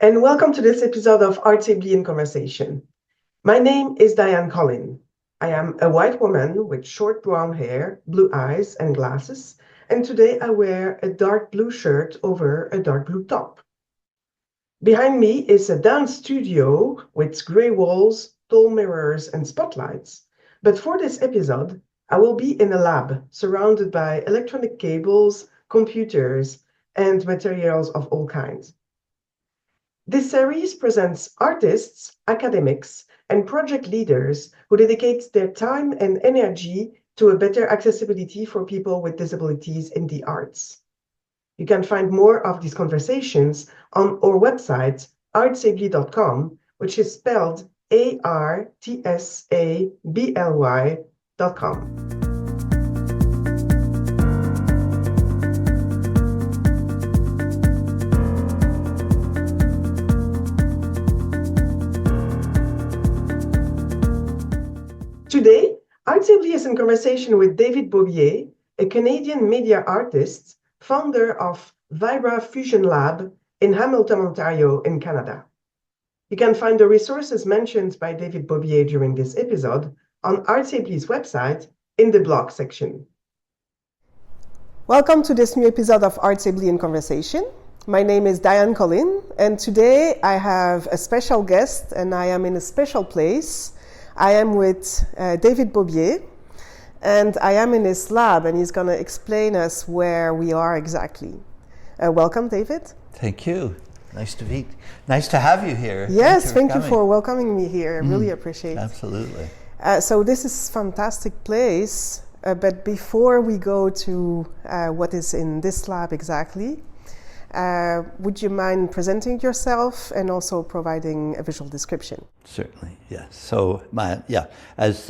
and welcome to this episode of ArtsAbly in Conversation. My name is Diane Collin. I am a white woman with short brown hair, blue eyes, and glasses, and today I wear a dark blue shirt over a dark blue top. Behind me is a dance studio with gray walls, tall mirrors, and spotlights. But for this episode, I will be in a lab surrounded by electronic cables, computers, and materials of all kinds. This series presents artists, academics, and project leaders who dedicate their time and energy to a better accessibility for people with disabilities in the arts. You can find more of these conversations on our website, artsably.com, which is spelled ArtsAbly.com. Today, ArtsAbly is in conversation with David Bobier, a Canadian media artist, founder of VibraFusionLab in Hamilton, Ontario, in Canada. You can find the resources mentioned by David Bobier during this episode on ArtsAbly's website in the blog section. Welcome to this new episode of ArtsAbly in Conversation. My name is Diane Collin, and today I have a special guest, and I am in a special place. I am with David Bobier, and I am in his lab, and he's going to explain us where we are exactly. Welcome, David. Thank you. Nice to have you here. Yes, thank you for welcoming me here. I really appreciate it. Absolutely. So this is a fantastic place, but before we go to what is in this lab exactly, would you mind presenting yourself and also providing a visual description? Certainly, yes. So, as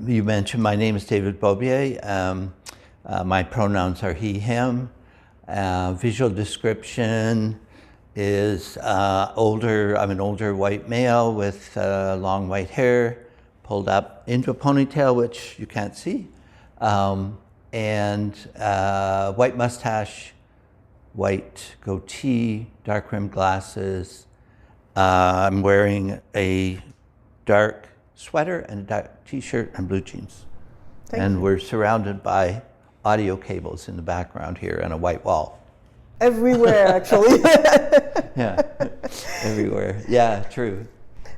you mentioned, my name is David Bobier. My pronouns are he, him. Visual description is older. I'm an older white male with long white hair, pulled up into a ponytail, which you can't see. And white mustache, white goatee, dark rimmed glasses. I'm wearing a dark sweater and a dark t-shirt and blue jeans. And we're surrounded by audio cables in the background here and a white wall. Everywhere, actually. Yeah, everywhere. Yeah, true.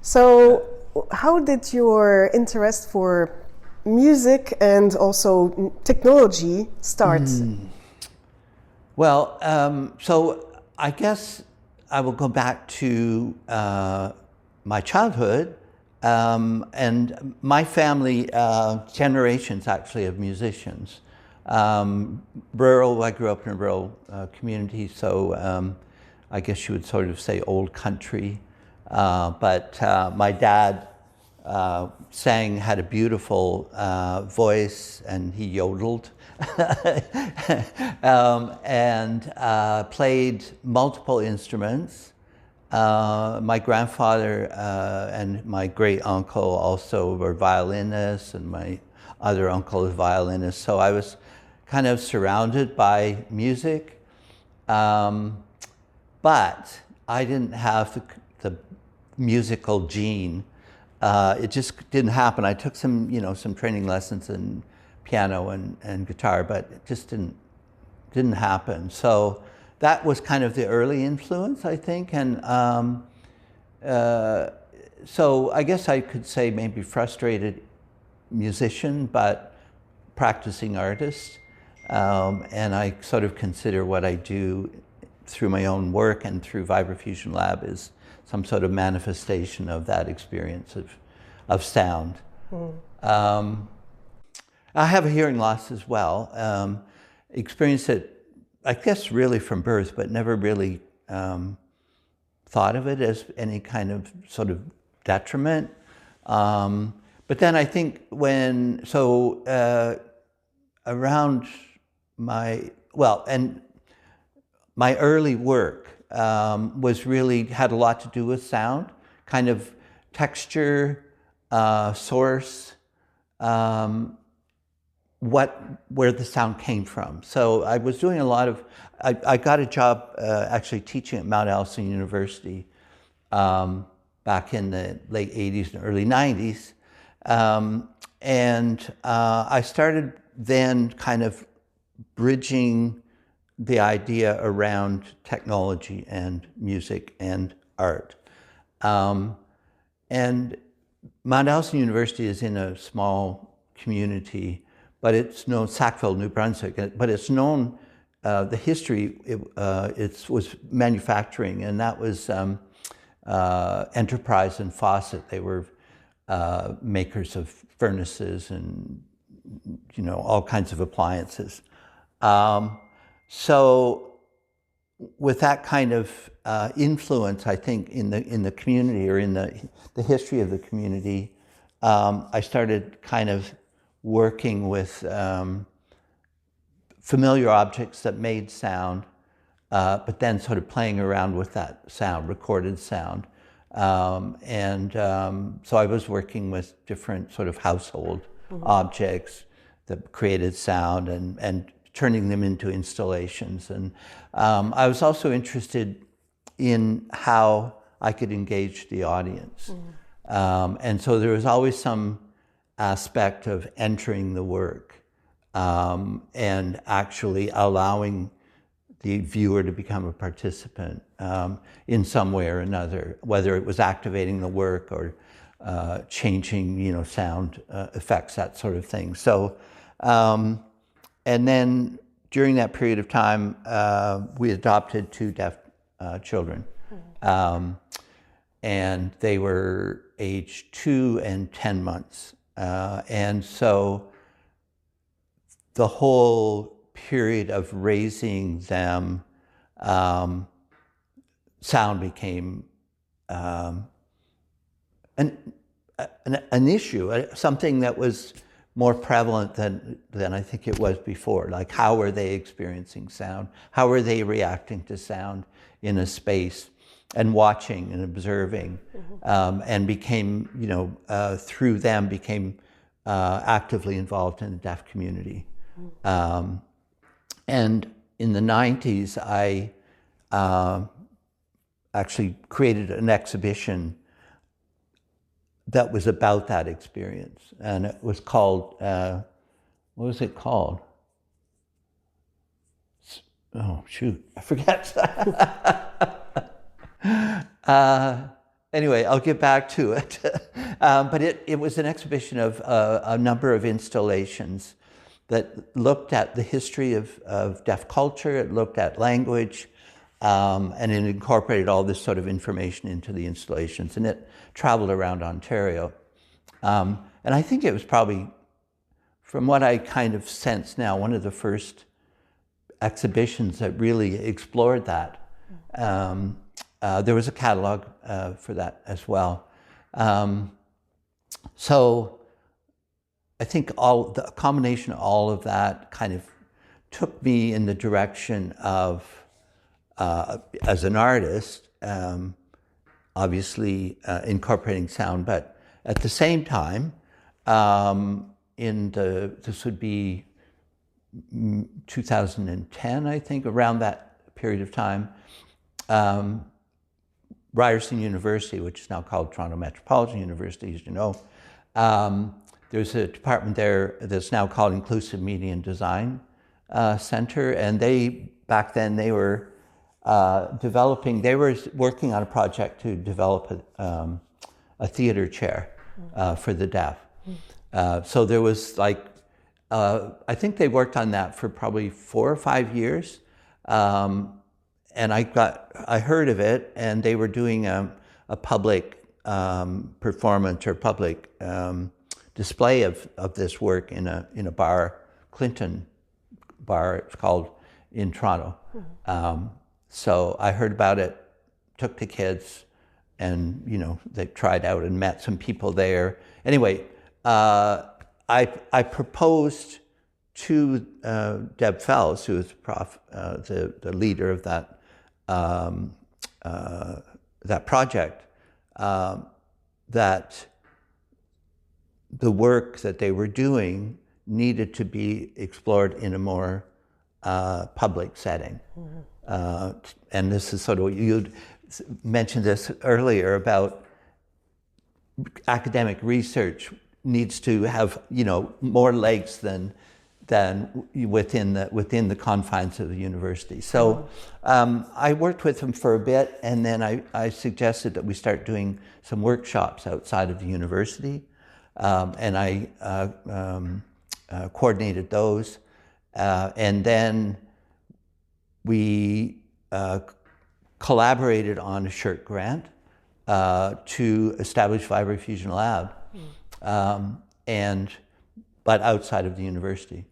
So how did your interest for music and also technology start? Well, so I guess I will go back to my childhood, and my family, generations actually of musicians. Rural, I grew up in a rural community, so I guess you would sort of say old country. But my dad sang, had a beautiful voice, and he yodeled. And played multiple instruments. My grandfather and my great uncle also were violinists, and my other uncle is violinist. So I was kind of surrounded by music, but I didn't have the musical gene. It just didn't happen. I took some training lessons in piano and guitar, but it just didn't happen. So that was kind of the early influence, I think. And so I guess I could say maybe frustrated musician, but practicing artist. And I sort of consider what I do through my own work and through VibraFusionLab is some sort of manifestation of that experience of sound. I have a hearing loss as well. Experienced it, I guess, really from birth, but never really thought of it as any kind of sort of detriment. But then I think around my early work was really had a lot to do with sound, kind of texture, source, where the sound came from. So I was doing a lot of, I got a job actually teaching at Mount Allison University back in the late 80s and early 90s. I started then kind of bridging the idea around technology and music and art. And Mount Allison University is in a small community, but it's known, Sackville, New Brunswick, but it's known, the history, it was manufacturing, and that was Enterprise and Fawcett. They were makers of furnaces and, you know, all kinds of appliances. So with that kind of influence, I think, in the community, or in the history of the community, I started kind of working with familiar objects that made sound, but then sort of playing around with that sound, recorded sound. So I was working with different sort of household objects that created sound, and turning them into installations. And I was also interested in how I could engage the audience. And so there was always some aspect of entering the work and actually allowing the viewer to become a participant in some way or another, whether it was activating the work or changing, you know, sound effects, that sort of thing. So, and then during that period of time, we adopted 2 deaf children. And they were age 2 and 10 months. And so the whole period of raising them, sound became an issue, something that was more prevalent than I think it was before. Like, how are they experiencing sound? How are they reacting to sound in a space, and watching and observing, and became, you know, through them became actively involved in the deaf community. And in the 90s, I actually created an exhibition that was about that experience. And it was called, what was it called? Oh, shoot, I forget. Anyway, I'll get back to it. But it was an exhibition of a number of installations that looked at the history of deaf culture. It looked at language, and it incorporated all this sort of information into the installations. And it traveled around Ontario. And I think it was probably, from what I kind of sense now, one of the first exhibitions that really explored that. There was a catalog for that as well. So I think the combination of all of that kind of took me in the direction of, as an artist, obviously incorporating sound, but at the same time, this would be 2010, I think, around that period of time, Ryerson University, which is now called Toronto Metropolitan University, as you know, there's a department there that's now called Inclusive Media and Design Center, and back then they were they were working on a project to develop a theater chair for the deaf. So there was like, I think they worked on that for probably 4 or 5 years. And I heard of it, and they were doing a public performance or public display of this work in a bar, Clinton bar, it's called, in Toronto. So I heard about it, took the kids, and, you know, they tried out and met some people there. Anyway, I proposed to Deb Fells, who is the leader of that project, that the work that they were doing needed to be explored in a more public setting. And this is sort of, you'd mentioned this earlier about academic research needs to have, you know, more legs than within the confines of the university. So I worked with them for a bit, and then I suggested that we start doing some workshops outside of the university, and I coordinated those, and then we collaborated on a SSHRC grant to establish VibraFusionLab, but outside of the university.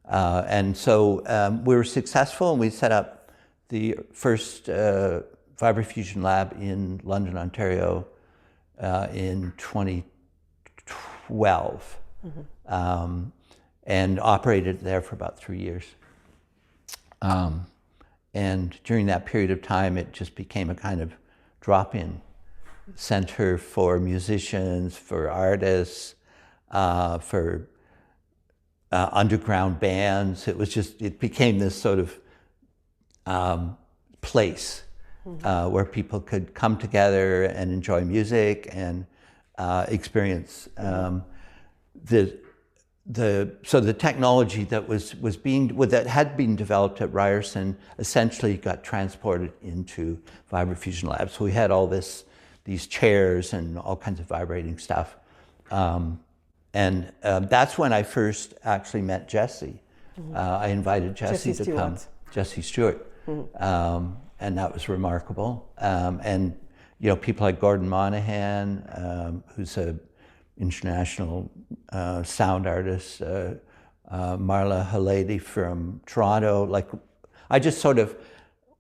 And so we were successful, and we set up the first VibraFusionLab in London, Ontario in 2012, and operated there for about 3 years. And during that period of time, it just became a kind of drop-in center for musicians, for artists, for underground bands. It became this sort of place where people could come together and enjoy music and experience so the technology that that had been developed at Ryerson essentially got transported into VibraFusionLab. So we had all these chairs and all kinds of vibrating stuff. And that's when I first actually met Jesse. I invited Jesse to come. Jesse Stewart. And that was remarkable. And you know, people like Gordon Monahan, who's a international sound artist, Marla Halady from Toronto. Like, I just sort of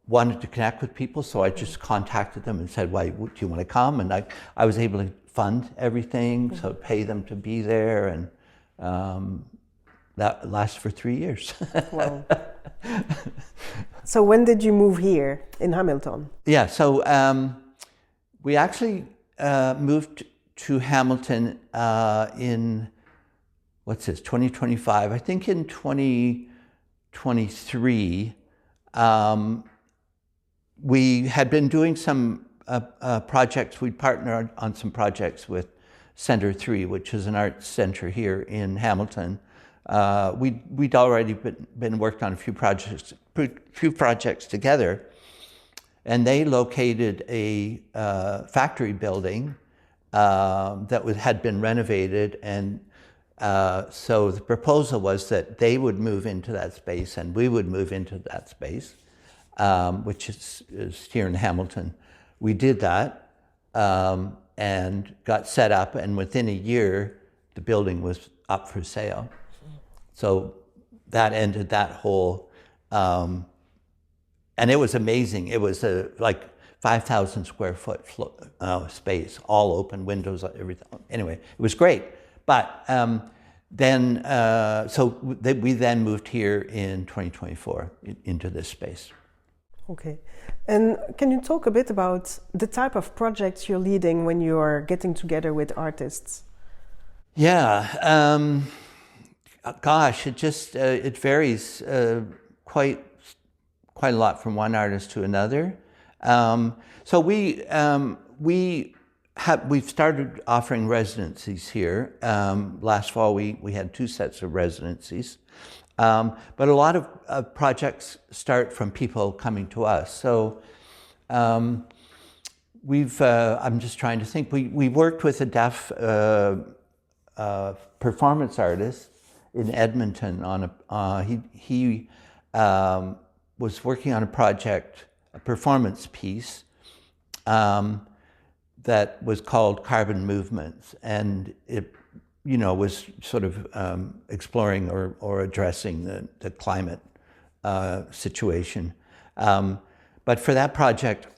wanted to connect with people, so I just contacted them and said, "Why do you want to come?" And I was able to fund everything, so pay them to be there, and that lasted for 3 years. Wow. So when did you move here in Hamilton? Yeah, so we actually moved to Hamilton in, 2025. I think in 2023, we had been doing some projects. We partnered on some projects with Center 3, which is an arts center here in Hamilton. We'd already been working on a few projects together, and they located a factory building that had been renovated, and so the proposal was that they would move into that space and we would move into that space, which is here in Hamilton. We did that and got set up, and within a year the building was up for sale. So that ended that whole, and it was amazing. It was like 5,000 square foot space, all open, windows, everything. Anyway, it was great. But we then moved here in 2024 into this space. Okay. And can you talk a bit about the type of projects you're leading when you are getting together with artists? Yeah. Gosh, it varies quite a lot from one artist to another. So we've started offering residencies here. Last fall we had 2 sets of residencies, but a lot of projects start from people coming to us. So I'm just trying to think. We worked with a deaf performance artist in Edmonton on he was working on a project, a performance piece that was called Carbon Movements, and it, you know, was sort of exploring or addressing the climate situation. But for that project,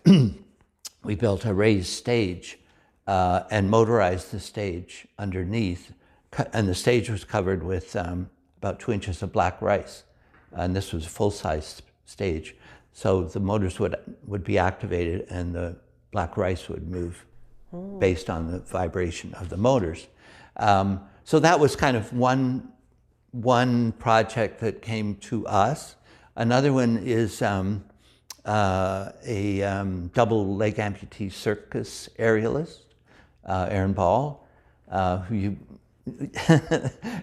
we built a raised stage and motorized the stage underneath, and the stage was covered with about 2 inches of black rice, and this was a full-size stage. So the motors would be activated and the black rice would move based on the vibration of the motors. So that was kind of one one project that came to us. Another one is a double leg amputee circus aerialist, Erin Ball, who you,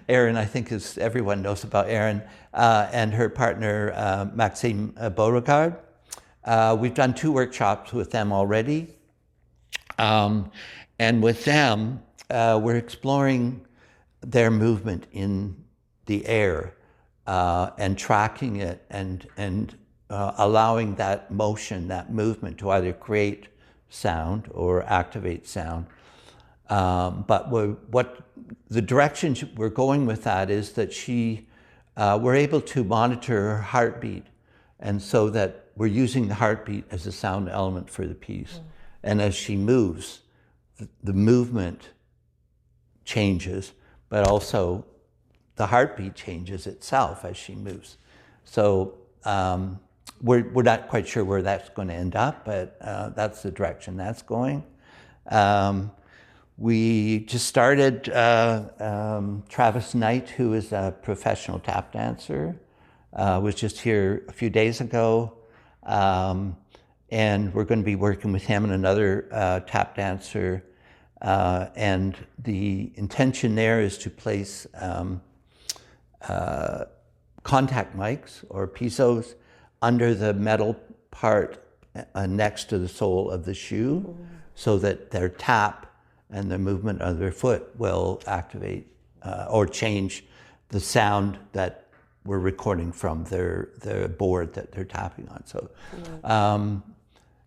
Erin, I think everyone knows about Erin, and her partner, Maxime Beauregard. We've done 2 workshops with them already. And with them, we're exploring their movement in the air and tracking it and allowing that motion, that movement to either create sound or activate sound. But what the direction we're going with that is that we're able to monitor her heartbeat, and so that we're using the heartbeat as a sound element for the piece. And as she moves, the movement changes, but also the heartbeat changes itself as she moves. So we're not quite sure where that's going to end up, but that's the direction that's going. We just started Travis Knight, who is a professional tap dancer, was just here a few days ago. And we're going to be working with him and another tap dancer. And the intention there is to place contact mics or piezo's under the metal part next to the sole of the shoe, so that their tap and the movement of their foot will activate or change the sound that we're recording from the board that they're tapping on. So,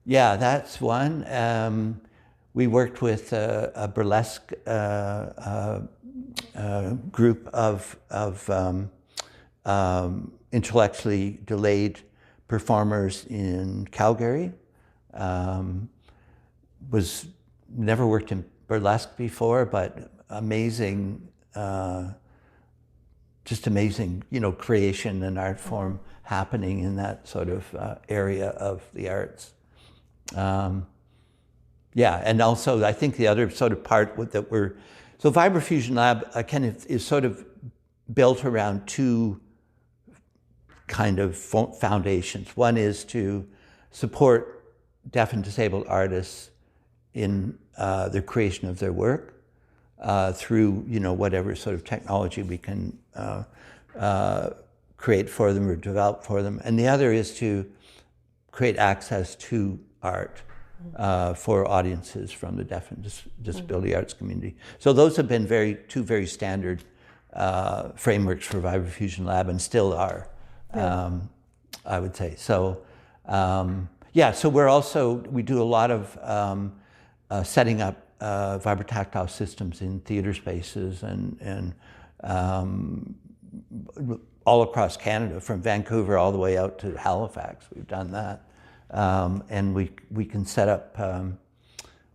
yeah, that's one. We worked with a burlesque group of intellectually delayed performers in Calgary. Was never worked in burlesque before, but amazing, just amazing, creation and art form happening in that sort of area of the arts. Yeah, and also I think the other sort of part so VibraFusionLab is sort of built around 2 kind of foundations. One is to support deaf and disabled artists in the creation of their work through whatever sort of technology we can create for them or develop for them. And the other is to create access to art for audiences from the deaf and disability arts community. So those have been 2 very standard frameworks for VibraFusionLab, and still are, I would say. So yeah, so we do a lot of setting up vibrotactile systems in theater spaces and all across Canada, from Vancouver all the way out to Halifax. We've done that. And we can set up,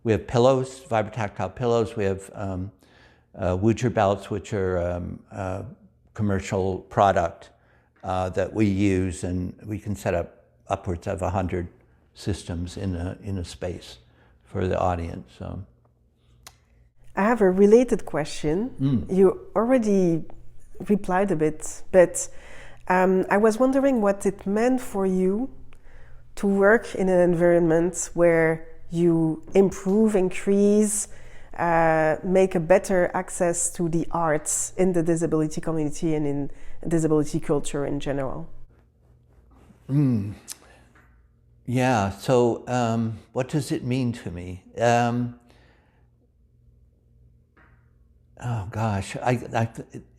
we have pillows, vibrotactile pillows. We have Wooger belts, which are a commercial product that we use, and we can set up upwards of 100 systems in a space for the audience. So, I have a related question. You already replied a bit, but I was wondering what it meant for you to work in an environment where you improve, increase, make a better access to the arts in the disability community and in disability culture in general. Yeah, so what does it mean to me? Oh gosh,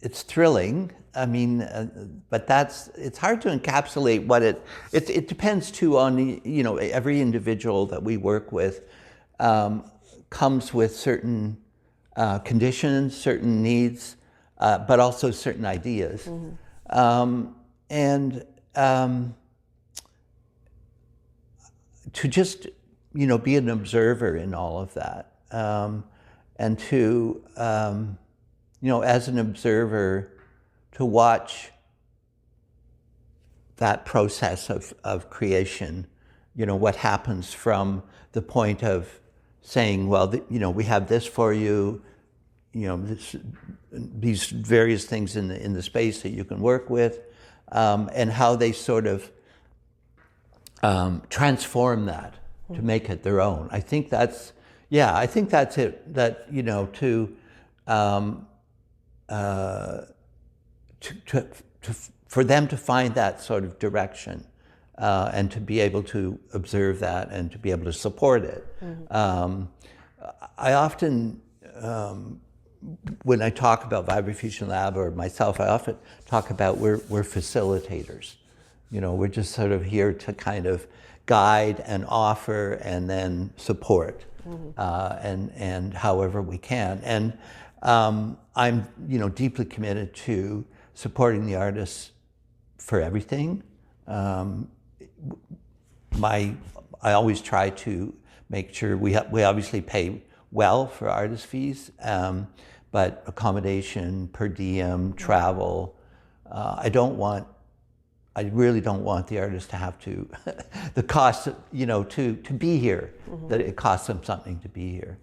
it's thrilling. I mean, but it's hard to encapsulate what it depends too on, every individual that we work with comes with certain conditions, certain needs, but also certain ideas. And to just, be an observer in all of that. And to, as an observer, to watch that process of creation, what happens from the point of saying, well, we have this for you, these various things in the space that you can work with, and how they sort of transform that to make it their own. I think that's it. That for them to find that sort of direction, and to be able to observe that and to be able to support it. I often, when I talk about VibraFusionLab or myself, I often talk about we're facilitators. We're just sort of here to kind of guide and offer and then support, and however we can. And I'm deeply committed to supporting the artists for everything. I always try to make sure we obviously pay well for artist fees, but accommodation, per diem, travel. I really don't want the artist to have to, the cost, to be here, that it costs them something to be here.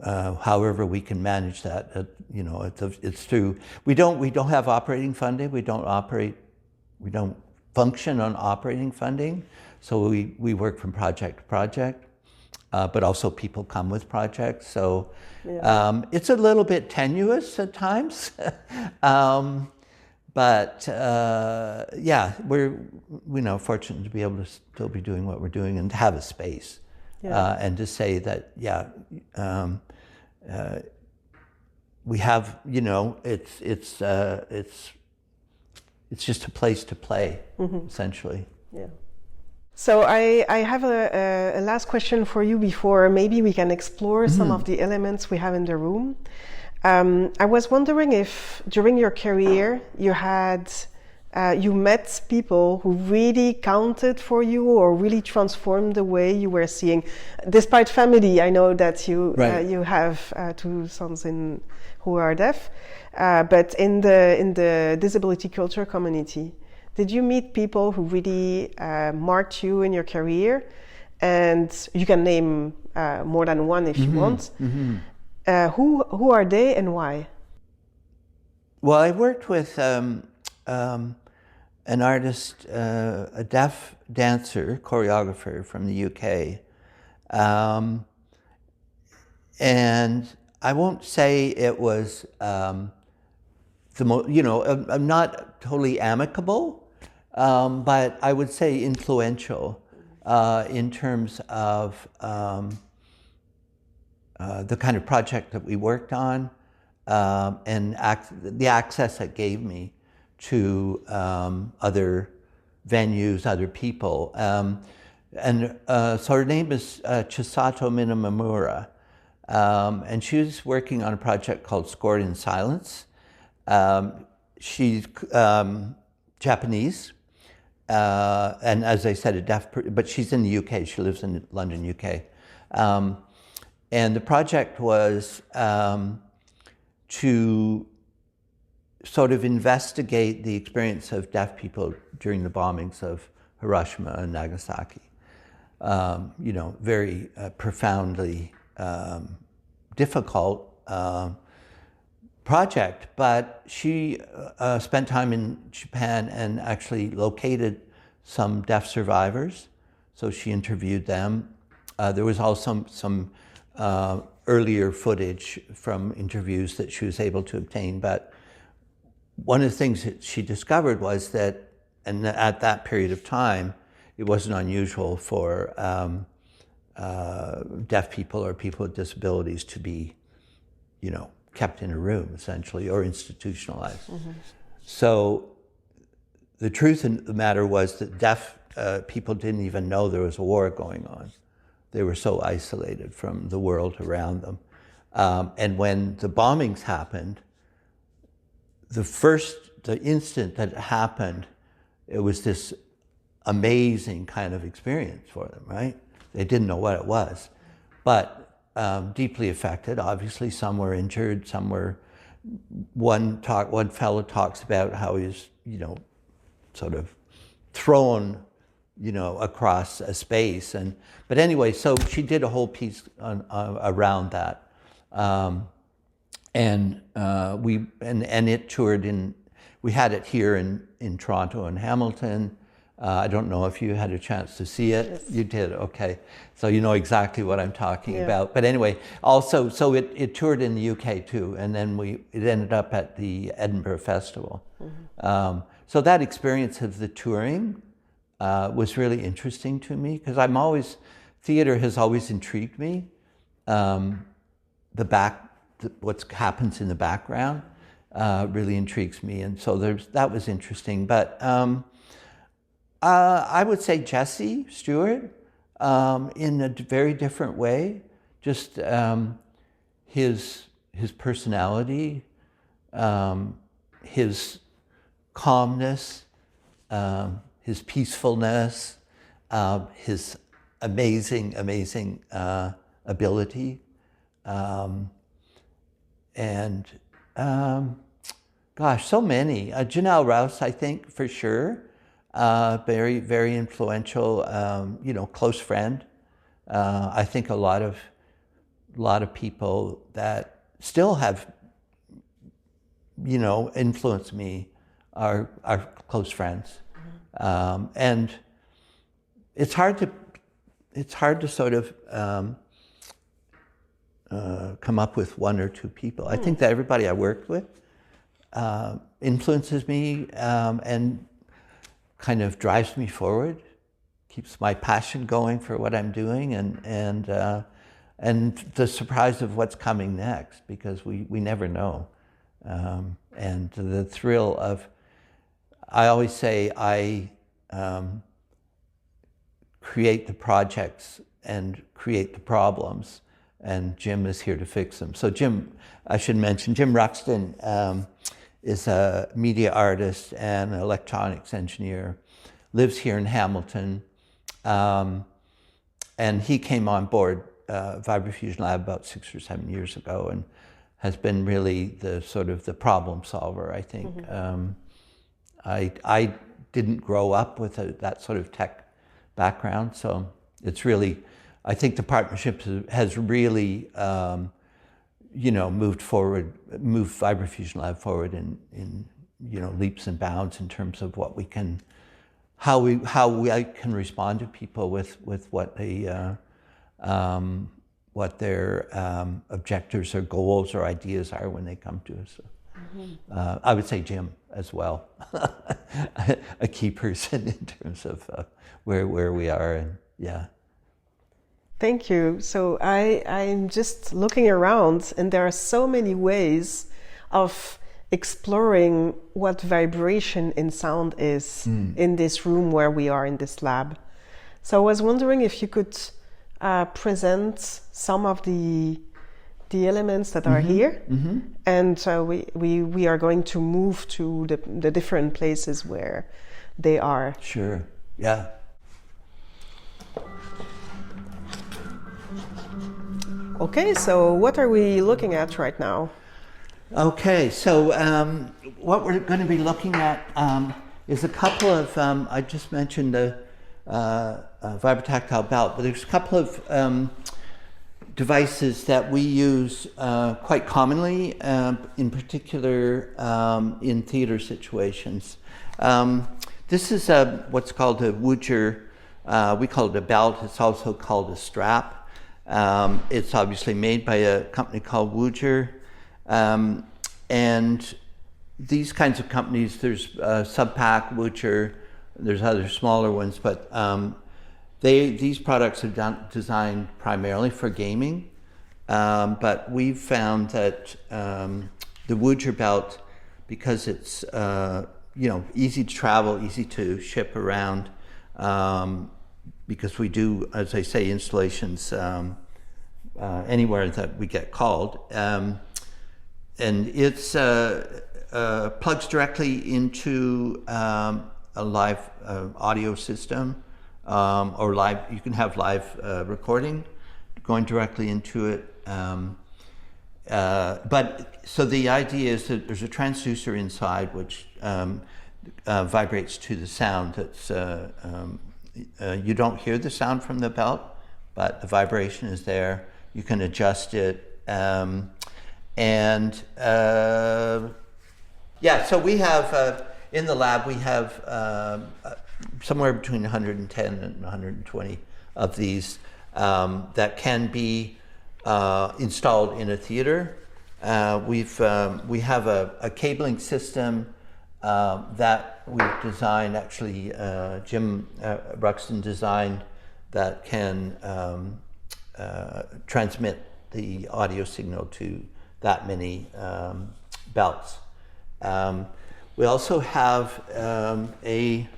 However we can manage that, it's through, we don't have operating funding, we don't function on operating funding, so we work from project to project, but also people come with projects, so it's a little bit tenuous at times, but we're fortunate to be able to still be doing what we're doing and to have a space, and to say that we have, it's just a place to play, essentially. Yeah. So I have a last question for you before maybe we can explore some of the elements we have in the room. I was wondering if during your career you met people who really counted for you or really transformed the way you were seeing. Despite family, I know that you have two sons who are deaf, but in the disability culture community, did you meet people who really marked you in your career? And you can name more than one if you want. Who are they and why? Well, I worked with an artist, a deaf dancer, choreographer from the UK. And I won't say it was I'm not totally amicable, but I would say influential in terms of the kind of project that we worked on, and the access it gave me to other venues, other people. So her name is Chisato Minamamura, and she was working on a project called Scored in Silence. She's Japanese, and as I said, but she's in the UK. She lives in London, UK. And the project was to sort of investigate the experience of deaf people during the bombings of Hiroshima and Nagasaki. Very profoundly difficult project, but she spent time in Japan and actually located some deaf survivors. So she interviewed them. There was also some earlier footage from interviews that she was able to obtain, but one of the things that she discovered was that, and at that period of time, it wasn't unusual for deaf people or people with disabilities to be, kept in a room, essentially, or institutionalized. So the truth of the matter was that deaf people didn't even know there was a war going on. They were so isolated from the world around them. And when the bombings happened, the instant that it happened, it was this amazing kind of experience for them, right? They didn't know what it was, but deeply affected. Obviously, some were injured, some were, one fellow talks about how he was, sort of thrown, across a space. But anyway, so she did a whole piece around that. And it toured in. We had it here in Toronto and Hamilton. I don't know if you had a chance to see it. Yes. You did, okay. So you know exactly what I'm talking about. But anyway, also, so it toured in the UK too, and then it ended up at the Edinburgh Festival. So that experience of the touring was really interesting to me, because theater has always intrigued me. What happens in the background really intrigues me, and so that was interesting. But I would say Jesse Stewart, in a very different way, just his personality, his calmness, his peacefulness, his amazing ability, gosh, so many. Janelle Rouse, I think, for sure. Very, very influential, close friend. I think a lot of people that still have, influenced me are close friends. And it's hard to sort of come up with one or two people. I think that everybody I worked with influences me and kind of drives me forward, keeps my passion going for what I'm doing, and the surprise of what's coming next, because we never know. And the thrill of, I always say I create the projects and create the problems, and Jim is here to fix them. So Jim, I should mention, Jim Ruxton is a media artist and an electronics engineer, lives here in Hamilton, and he came on board VibraFusionLab about 6 or 7 years ago, and has been really the sort of the problem solver, I think. I didn't grow up with that sort of tech background, so it's really, I think the partnership has really moved VibraFusionLab forward in leaps and bounds in terms of what we can, how we can respond to people with what their objectives or goals or ideas are when they come to us. So, I would say Jim as well, a key person in terms of where we are, and yeah. Thank you. So I'm just looking around, and there are so many ways of exploring what vibration in sound is in this room where we are in this lab. So I was wondering if you could present some of the elements that are here, and we are going to move to the different places where they are. Sure. Yeah. Okay, so what are we looking at right now? Okay, so what we're going to be looking at is a couple of, I just mentioned the vibrotactile belt, but there's a couple of devices that we use quite commonly, in particular in theater situations. This is what's called a Woodger, we call it a belt, it's also called a strap. It's obviously made by a company called Woodger, and these kinds of companies, there's Subpack, Woodger, there's other smaller ones, but these products are designed primarily for gaming, but we've found that the Woodger belt, because it's easy to travel, easy to ship around, because we do, as I say, installations anywhere that we get called, and it's plugs directly into a live audio system, or live. You can have live recording going directly into it. But so the idea is that there's a transducer inside which vibrates to the sound. That's you don't hear the sound from the belt, but the vibration is there. You can adjust it Yeah, so we have, in the lab, we have somewhere between 110 and 120 of these that can be installed in a theater. We have a cabling system that we've designed, actually Jim Ruxton designed, that can transmit the audio signal to that many belts. We also have a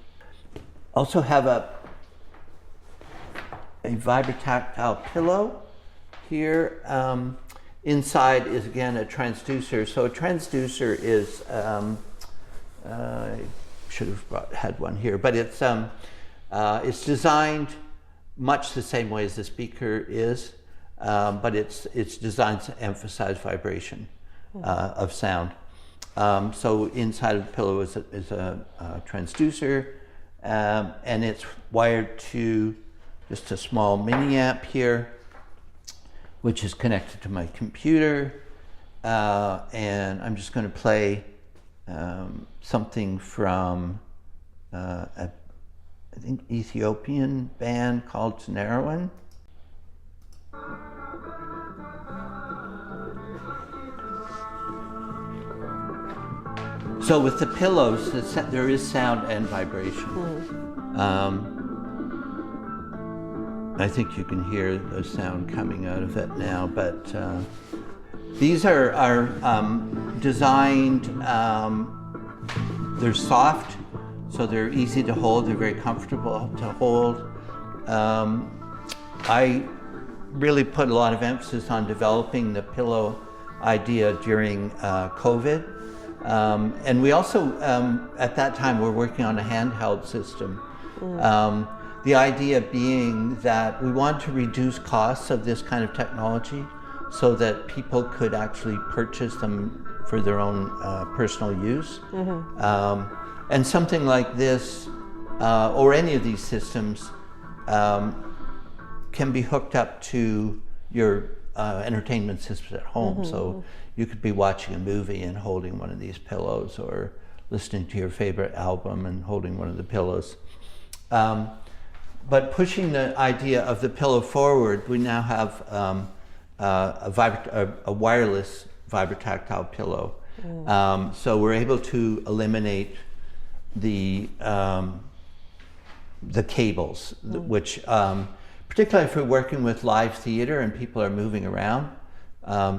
VibraTactile pillow here. Inside is again a transducer. So a transducer is I should have had one here, but it's designed much the same way as the speaker is, but it's designed to emphasize vibration of sound. So inside of the pillow is a transducer, and it's wired to just a small mini amp here, which is connected to my computer. And I'm just going to play something from I think Ethiopian band called Tanarowan. So with the pillows, there is sound and vibration. I think you can hear the sound coming out of it now, but these are designed, they're soft, so they're easy to hold, they're very comfortable to hold. I really put a lot of emphasis on developing the pillow idea during COVID. And we also, at that time, were working on a handheld system. The idea being that we want to reduce costs of this kind of technology so that people could actually purchase them for their own personal use. And something like this, or any of these systems, can be hooked up to your entertainment systems at home. So you could be watching a movie and holding one of these pillows, or listening to your favorite album and holding one of the pillows. But pushing the idea of the pillow forward, we now have a wireless VibraTactile pillow. So we're able to eliminate the cables, which particularly if we're working with live theater and people are moving around,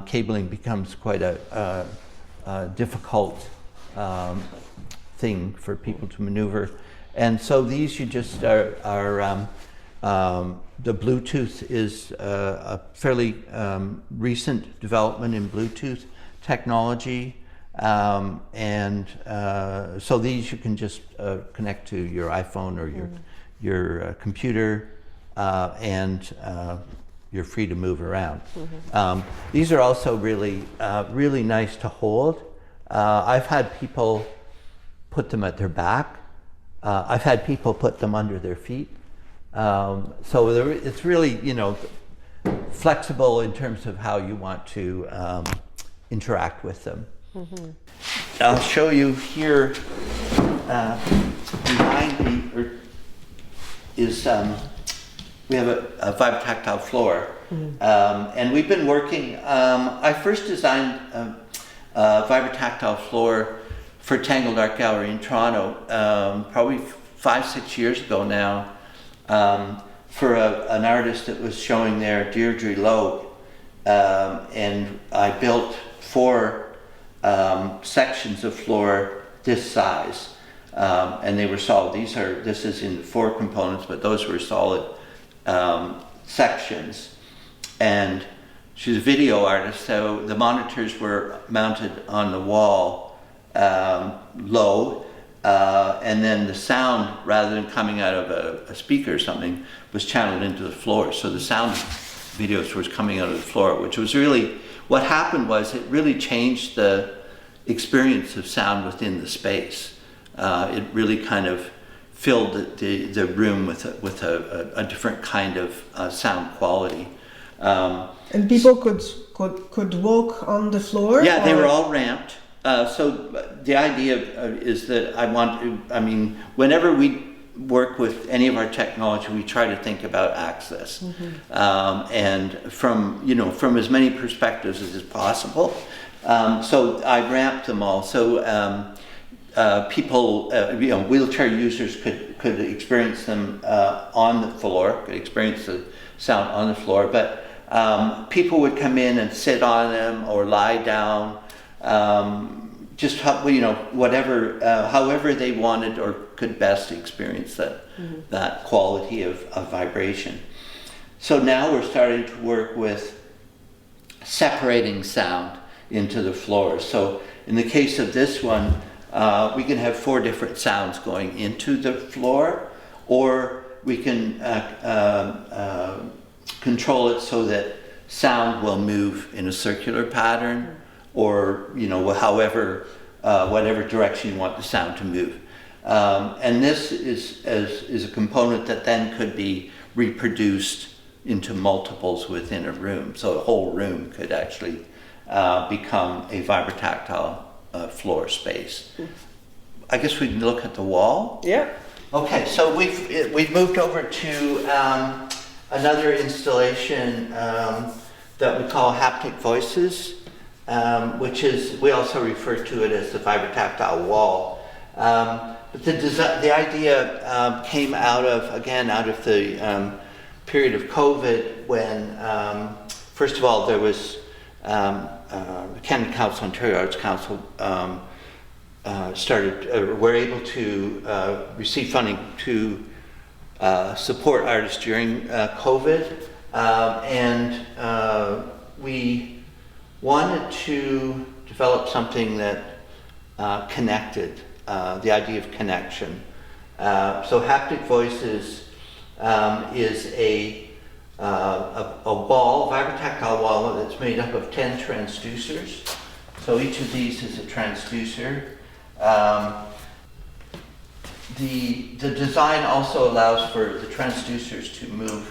cabling becomes quite a difficult thing for people to maneuver. And so these you just are the Bluetooth is a fairly recent development in Bluetooth technology. And so these you can just connect to your iPhone or your computer, and you're free to move around. These are also really really nice to hold. I've had people put them at their back. I've had people put them under their feet. So it's really, flexible in terms of how you want to interact with them. I'll show you here behind me is we have a VibraTactile floor, and we've been working. I first designed a VibraTactile floor for Tangled Art Gallery in Toronto, probably 5-6 years ago now, for an artist that was showing there, Deirdre Logue, and I built 4 sections of floor this size, and they were solid. This is in 4 components, but those were solid sections. And she's a video artist, so the monitors were mounted on the wall low, and then the sound, rather than coming out of a speaker or something, was channeled into the floor. So the sound videos was coming out of the floor, which was really, what happened was it really changed the experience of sound within the space. It really kind of filled the room with a different kind of sound quality. And people could could walk on the floor? Yeah, they were all ramped. So the idea is that whenever we work with any of our technology, we try to think about access, and from as many perspectives as possible. So I ramped them all. So people, wheelchair users could experience them on the floor, could experience the sound on the floor, but people would come in and sit on them or lie down, however they wanted or could best experience that quality of vibration. So now we're starting to work with separating sound into the floor. So in the case of this one, we can have 4 different sounds going into the floor, or we can control it so that sound will move in a circular pattern, or whatever direction you want the sound to move. And this is a component that then could be reproduced into multiples within a room. So a whole room could actually become a vibratactile floor space. I guess we can look at the wall. Yeah. Okay, so we've moved over to another installation that we call Haptic Voices, which is, we also refer to it as the vibratactile wall. But the idea came out of the period of COVID, when first of all there was the Canada Council, Ontario Arts Council were able to receive funding to support artists during COVID, and we wanted to develop something that connected, the idea of connection. So Haptic Voices is a wall, vibratactile wall, that's made up of 10 transducers. So each of these is a transducer. The design also allows for the transducers to move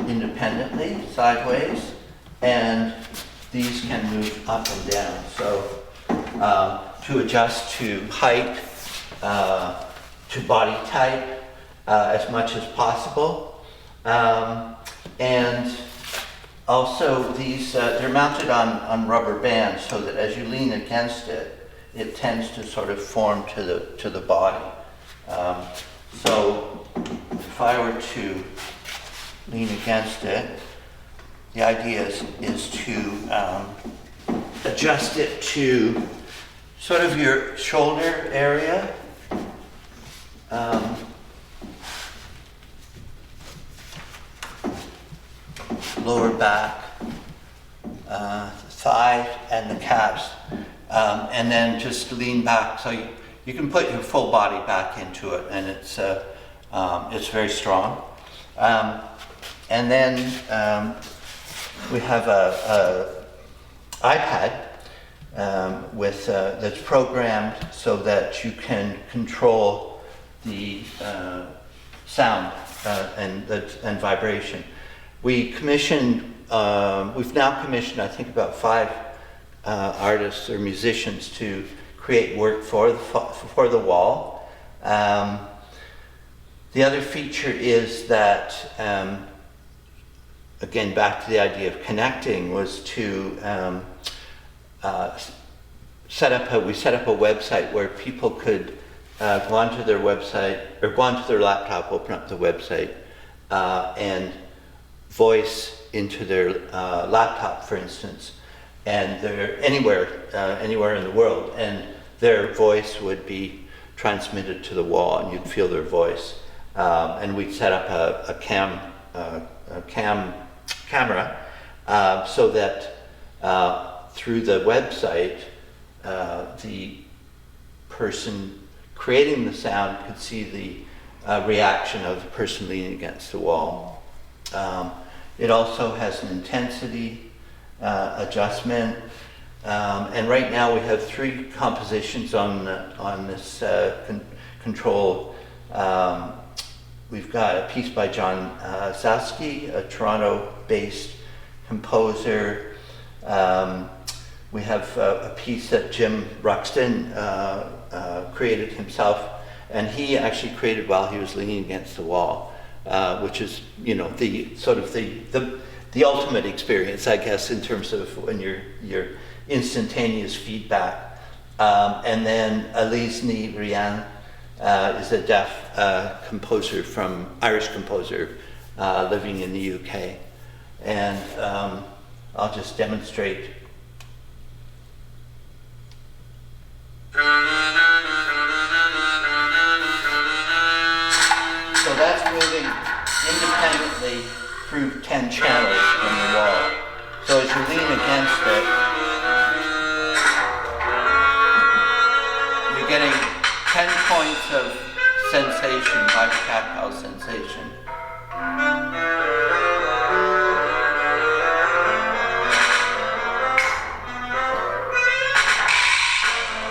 independently, sideways, and these can move up and down. So to adjust to height, to body type, as much as possible. And also these, they're mounted on rubber bands, so that as you lean against it, it tends to sort of form to the body. So if I were to lean against it, the idea is to adjust it to sort of your shoulder area. Lower back, thigh, and the calves. And then just lean back, so you can put your full body back into it, and it's very strong. And then we have a iPad that's programmed so that you can control the sound and vibration. We've now commissioned, I think, about 5 artists or musicians to create work for the wall. The other feature is that, again, back to the idea of connecting, was to set up a website where people could go onto their website, or go onto their laptop, open up the website, and voice into their laptop, for instance, and they're anywhere in the world, and their voice would be transmitted to the wall, and you'd feel their voice. And we'd set up a camera so that through the website, the person creating the sound could see the reaction of the person leaning against the wall. It also has an intensity adjustment, and right now we have 3 compositions on this control. We've got a piece by John Zasky, a Toronto-based composer, We have a piece that Jim Ruxton created himself, and he actually created while he was leaning against the wall, which is, you know, the sort of the ultimate experience, I guess, in terms of when your instantaneous feedback. And then Elise Ni Rian is a deaf composer Irish composer living in the UK. And I'll just demonstrate. So that's moving independently through 10 channels on the wall. So as you lean against it, you're getting 10 points of sensation, vibratactile sensation.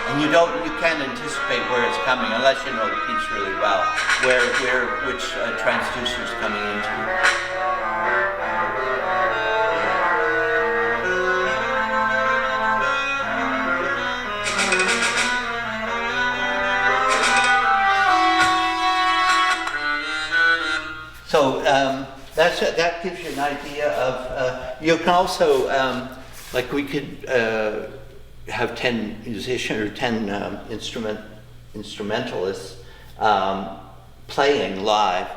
And you can't anticipate where it's coming unless you know the piece really well, which transducer is coming into. So that gives you an idea of, you can also, like we could have 10 musicians or 10 instrumentalists playing live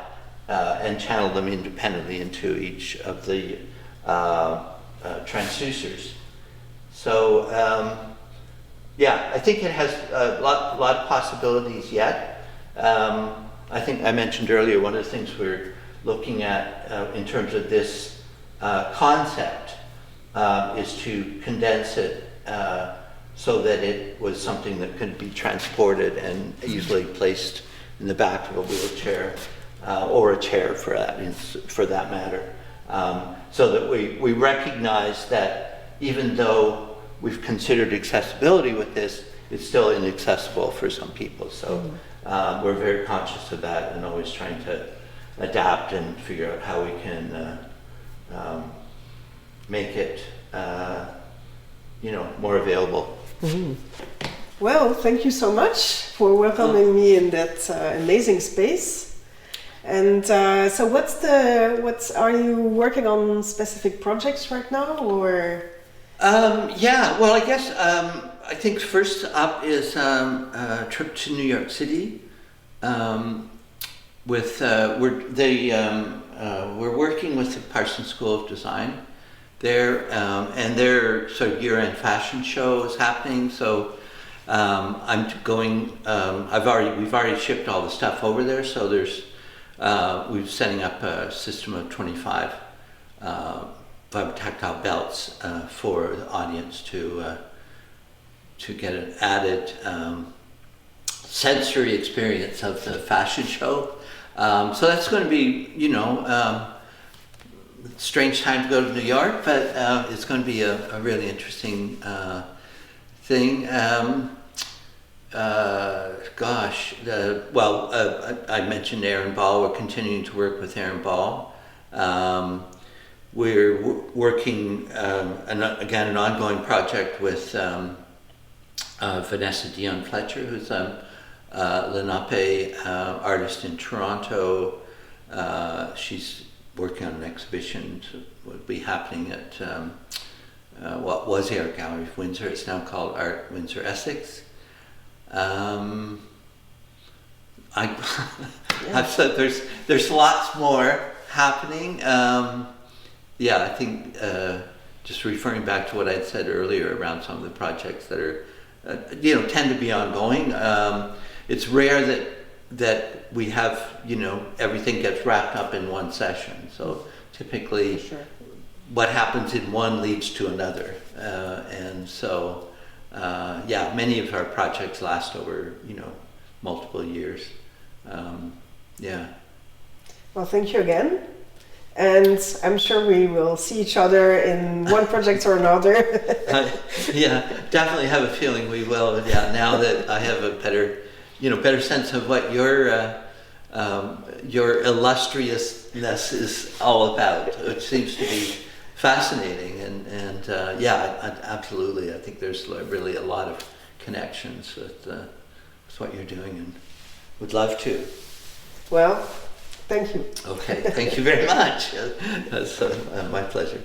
and channel them independently into each of the transducers. So yeah, I think it has a lot of possibilities yet. I think I mentioned earlier, one of the things we're looking at in terms of this concept is to condense it so that it was something that could be transported and easily placed in the back of a wheelchair or a chair for that matter. So that we recognize that even though we've considered accessibility with this, it's still inaccessible for some people. So we're very conscious of that and always trying to adapt and figure out how we can make it more available. Mm-hmm. Well, thank you so much for welcoming me in that amazing space. And so what are you working on specific projects right now, or? Yeah, well, I guess I think first up is a trip to New York City. We're working with the Parsons School of Design there, and their sort of year-end fashion show is happening. So I'm going. We've already shipped all the stuff over there. So we're setting up a system of 25 vibratactile belts for the audience to get an added sensory experience of the fashion show. So that's going to be, strange time to go to New York, but it's going to be a really interesting thing. I mentioned Aaron Ball. We're continuing to work with Aaron Ball. We're working, again, an ongoing project with Vanessa Dion Fletcher, who's a Lenape artist in Toronto. She's working on an exhibition that would be happening at what was the Art Gallery of Windsor. It's now called Art Windsor Essex. I've said there's lots more happening. I think just referring back to what I'd said earlier around some of the projects that are tend to be ongoing. It's rare that we have, everything gets wrapped up in one session. So typically what happens in one leads to another. And so, many of our projects last over, multiple years. Well, thank you again. And I'm sure we will see each other in one project or another. Definitely have a feeling we will. Yeah, now that I have a better sense of what your illustriousness is all about, which seems to be fascinating. And and yeah, absolutely. I think there's really a lot of connections with what you're doing, and would love to. Well, thank you. Okay, thank you very much. That's my pleasure.